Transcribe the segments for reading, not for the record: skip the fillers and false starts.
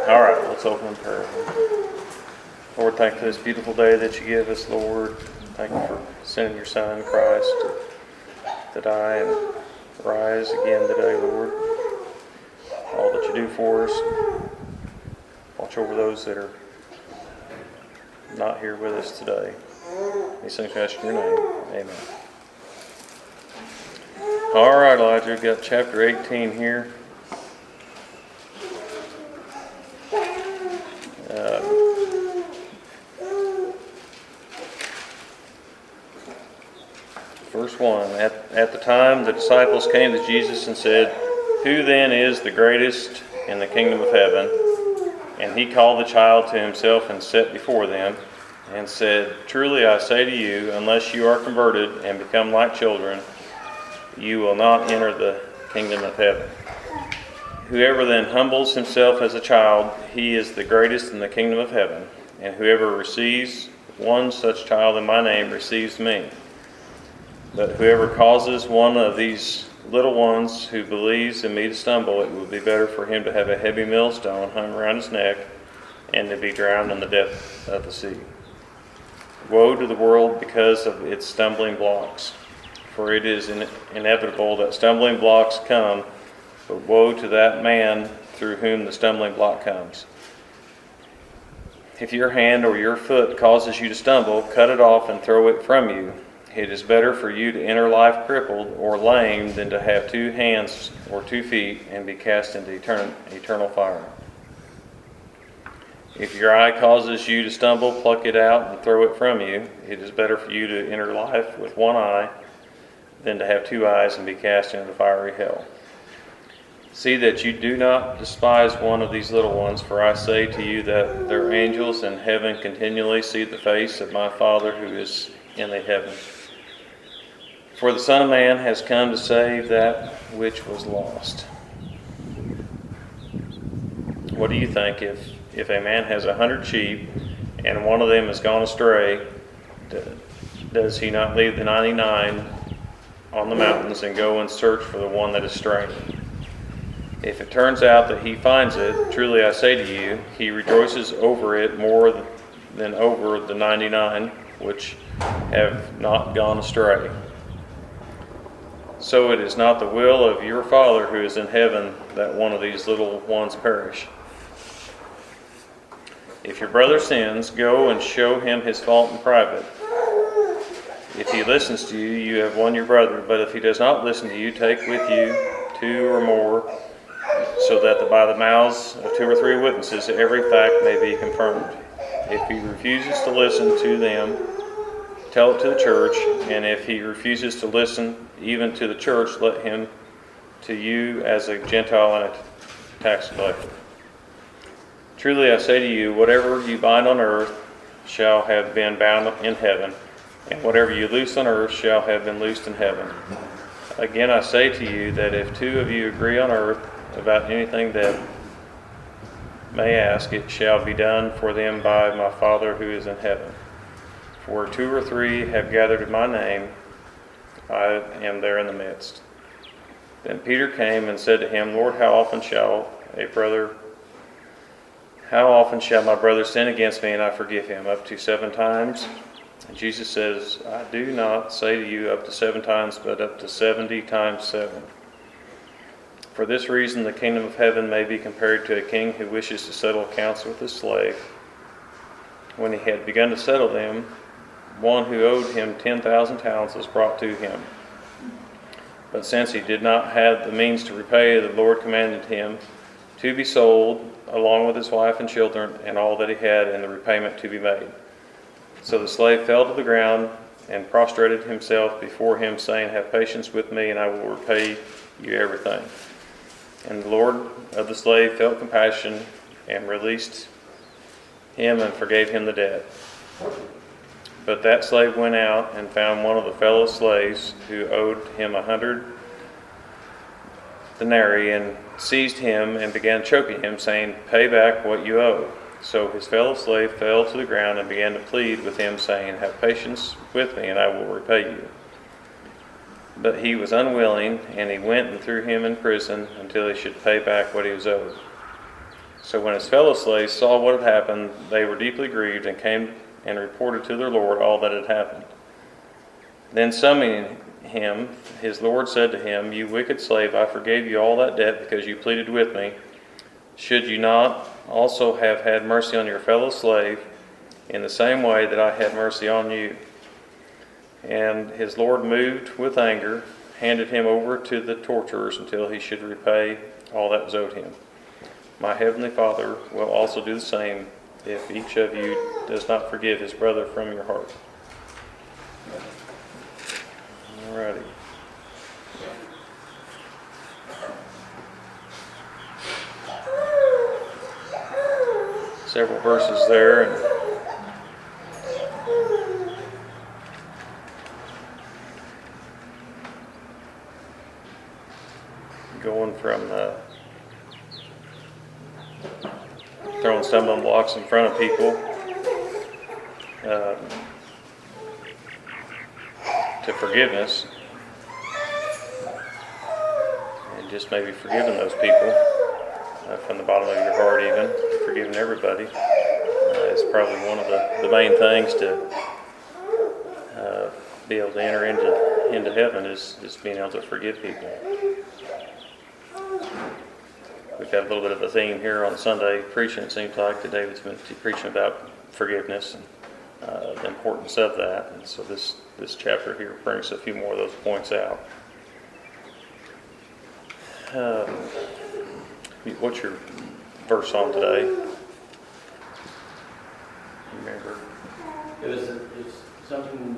All right, let's open in prayer. Lord, thank you for this beautiful day that you give us, Lord. Thank you for sending your Son, Christ, to die and rise again today, Lord. All that you do for us. Watch over those that are not here with us today. These things we ask in your name. Amen. All right, Elijah, we've got chapter 18 here. Verse 1, At the time the disciples came to Jesus and said, "Who then is the greatest in the kingdom of heaven?" And he called the child to himself and set before them, and said, "Truly I say to you, unless you are converted and become like children, you will not enter the kingdom of heaven. Whoever then humbles himself as a child, he is the greatest in the kingdom of heaven. And whoever receives one such child in my name receives me. But whoever causes one of these little ones who believes in me to stumble, it would be better for him to have a heavy millstone hung around his neck and to be drowned in the depth of the sea. Woe to the world because of its stumbling blocks, for it is inevitable that stumbling blocks come, but woe to that man through whom the stumbling block comes. If your hand or your foot causes you to stumble, cut it off and throw it from you. It is better for you to enter life crippled or lame than to have 2 hands or 2 feet and be cast into eternal fire. If your eye causes you to stumble, pluck it out and throw it from you. It is better for you to enter life with 1 eye than to have 2 eyes and be cast into fiery hell. See that you do not despise one of these little ones, for I say to you that their angels in heaven continually see the face of my Father who is in the heavens. For the Son of Man has come to save that which was lost." What do you think if a man has 100 sheep and one of them has gone astray, does he not leave the 99 on the mountains and go and search for the one that is straying? If it turns out that he finds it, truly I say to you, he rejoices over it more than over the 99 which have not gone astray. So it is not the will of your Father who is in heaven that one of these little ones perish. If your brother sins, go and show him his fault in private. If he listens to you, you have won your brother. But if he does not listen to you, take with you 2 or more, so that by the mouths of 2 or 3 witnesses every fact may be confirmed. If he refuses to listen to them, tell it to the church, and if he refuses to listen even to the church, let him to you as a Gentile and a tax collector. Truly I say to you, whatever you bind on earth shall have been bound in heaven, and whatever you loose on earth shall have been loosed in heaven. Again I say to you that if 2 of you agree on earth about anything that may ask, it shall be done for them by my Father who is in heaven. For where 2 or 3 have gathered in my name, I am there in the midst. Then Peter came and said to him, Lord, how often shall my brother sin against me and I forgive him? Up to 7 times? And Jesus says, I do not say to you up to 7 times, but up to 70 times 7. For this reason the kingdom of heaven may be compared to a king who wishes to settle accounts with his slave. When he had begun to settle them, one who owed him 10,000 talents was brought to him. But since he did not have the means to repay, the Lord commanded him to be sold, along with his wife and children, and all that he had, and the repayment to be made. So the slave fell to the ground and prostrated himself before him, saying, Have patience with me, and I will repay you everything. And the Lord of the slave felt compassion and released him and forgave him the debt. But that slave went out and found one of the fellow slaves who owed him 100 denarii and seized him and began choking him, saying, Pay back what you owe. So his fellow slave fell to the ground and began to plead with him, saying, Have patience with me, and I will repay you. But he was unwilling, and he went and threw him in prison until he should pay back what he was owed. So when his fellow slaves saw what had happened, they were deeply grieved and came and reported to their Lord all that had happened. Then summoning him, his Lord said to him, "You wicked slave, I forgave you all that debt because you pleaded with me. Should you not also have had mercy on your fellow slave in the same way that I had mercy on you?" And his Lord, moved with anger, handed him over to the torturers until he should repay all that was owed him. My heavenly Father will also do the same if each of you does not forgive his brother from your heart. Alrighty. Several verses there, and going from throwing stumbling blocks in front of people to forgiveness, and just maybe forgiving those people from the bottom of your heart, even forgiving everybody is probably one of the main things to be able to enter into heaven is being able to forgive people. We've got a little bit of a theme here on Sunday preaching. It seems like that David's been preaching about forgiveness and the importance of that. And so this chapter here brings a few more of those points out. What's your verse on today? Remember? It's something.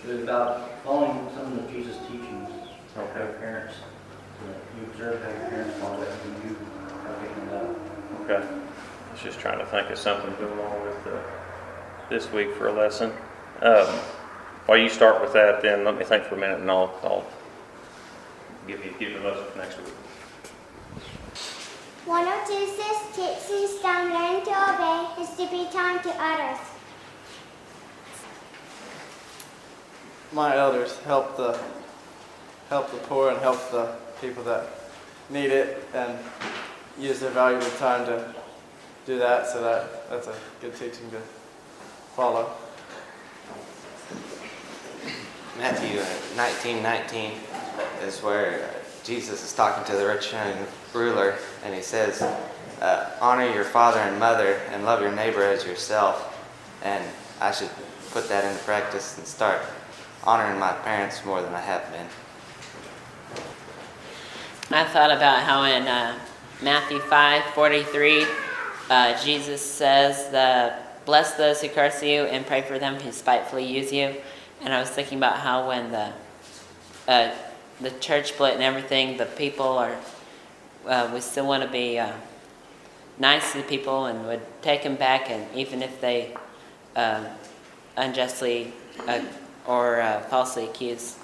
It was about following some of Jesus' teachings. Okay. Your parents. You observe how your parents follow it, and you are picking it up. Okay. I was just trying to think of something to go along with this week for a lesson. While you start with that, then let me think for a minute, and I'll give you a lesson for next week. One of Jesus' teachings on learning to obey is to be kind to others. My elders help the poor and help the people that need it, and use their valuable time to do that. So that's a good teaching to follow. Matthew 19:19 is where Jesus is talking to the rich young ruler, and he says, honor your father and mother and love your neighbor as yourself. And I should put that into practice and start honoring my parents more than I have been. I thought about how in Matthew 5:43, Jesus says, bless those who curse you and pray for them who spitefully use you. And I was thinking about how when the church split and everything, the people we still want to be nice to the people and would take them back, and even if they unjustly or falsely accuse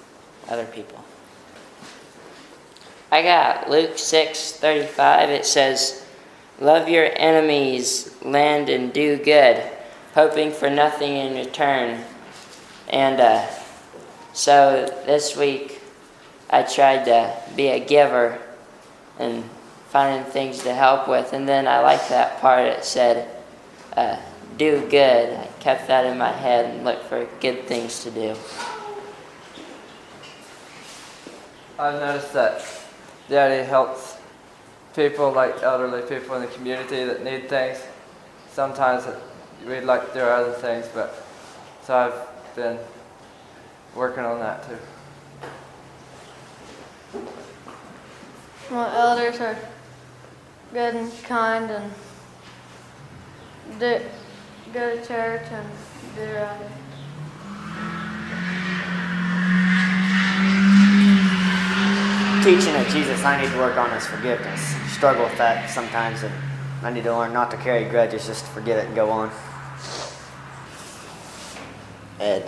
other people. I got Luke 6:35. It says, love your enemies, lend and do good, hoping for nothing in return. And so this week I tried to be a giver and finding things to help with. And then I like that part. It said, do good. I kept that in my head and looked for good things to do. I've noticed that Daddy helps people, like elderly people in the community that need things. Sometimes we'd like to do other things, but so I've been working on that too. My elders are good and kind and go to church and do right. Teaching of Jesus, I need to work on is forgiveness. Struggle with that sometimes, and I need to learn not to carry grudges, just to forget it and go on. And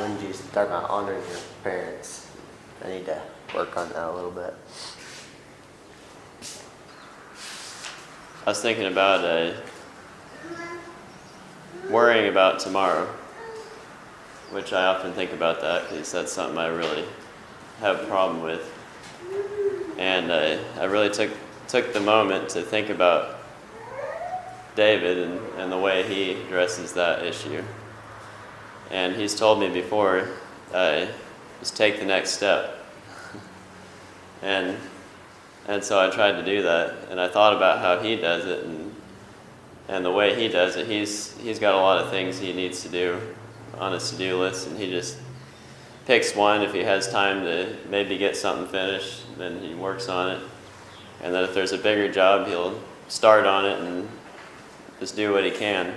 when you start about honoring your parents, I need to work on that a little bit. I was thinking about worrying about tomorrow, which I often think about that because that's something I really have a problem with. And I really took took the moment to think about David and the way he addresses that issue. And he's told me before, just take the next step. And so I tried to do that, and I thought about how he does it, and the way he does it, he's got a lot of things he needs to do on his to-do list, and he just picks one. If he has time to maybe get something finished, then he works on it. And then if there's a bigger job, he'll start on it and just do what he can.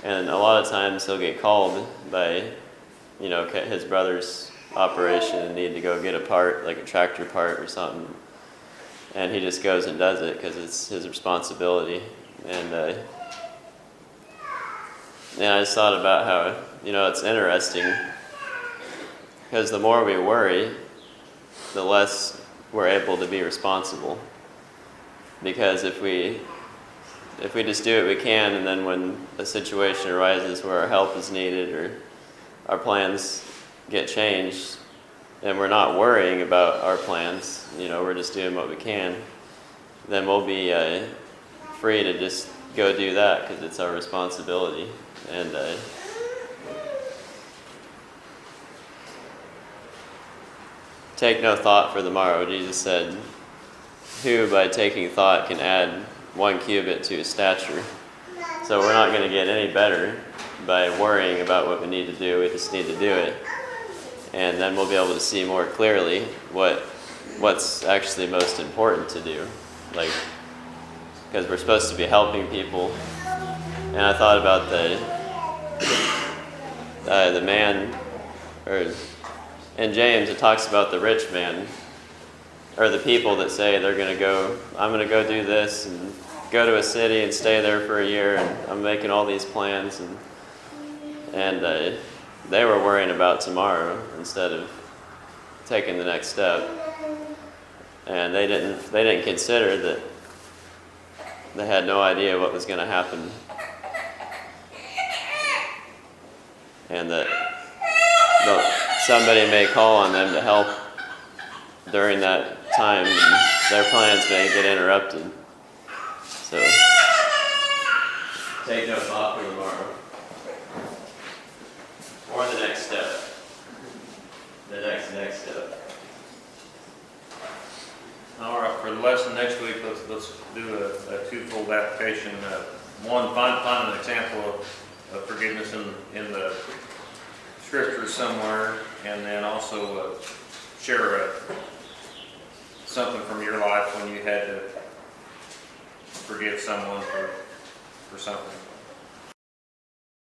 And a lot of times he'll get called by, his brother's operation and need to go get a part, like a tractor part or something. And he just goes and does it because it's his responsibility. And I just thought about how, it's interesting because the more we worry, the less we're able to be responsible. Because if we just do what we can, and then when a situation arises where our help is needed or our plans get changed, and we're not worrying about our plans, we're just doing what we can, then we'll be free to just go do that because it's our responsibility. And take no thought for the morrow. Jesus said, who by taking thought can add 1 cubit to his stature? So we're not going to get any better by worrying about what we need to do. We just need to do it. And then we'll be able to see more clearly what's actually most important to do. Because we're supposed to be helping people. And I thought about the man, or in James it talks about the rich man, or the people that say I'm going to go do this and go to a city and stay there for a year, and I'm making all these plans, and they were worrying about tomorrow instead of taking the next step. And they didn't consider that they had no idea what was going to happen, and that somebody may call on them to help during that time, and their plans may get interrupted. So take no thought for tomorrow or the next step. The next step. All right, for the lesson next week, let's do a twofold application. One, find an example of forgiveness in the scripture somewhere, and then also share something from your life when you had to forgive someone for something.